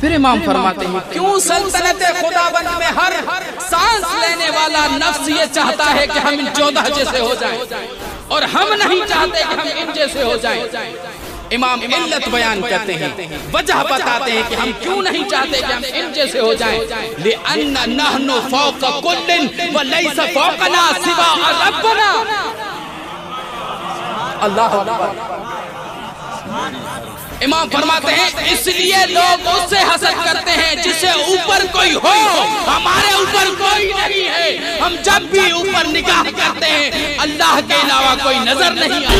फिर इमाम फरमाते हैं क्यों सल्तनत खुदाबंद में हर सांस लेने वाला नफ्स ये चाहता है कि हम इन 14 जैसे हो जाएं और हम नहीं चाहते कि हम इन जैसे हो जाएं। इमाम इल्लत बयान करते हैं, वजह बताते हैं कि हम क्यों नहीं चाहते कि हम इन जैसे हो जाएं। लिअन्ना नहनु फौका कुल्लिन व लैसा फौकना सिवा रब्बना। अल्लाह अकबर। इमाम फरमाते हैं इसलिए लोग उससे हसद करते हैं जिससे ऊपर कोई हो, हमारे ऊपर कोई नहीं है। हम जब भी ऊपर निगाह करते हैं अल्लाह के अलावा कोई नजर नहीं आता।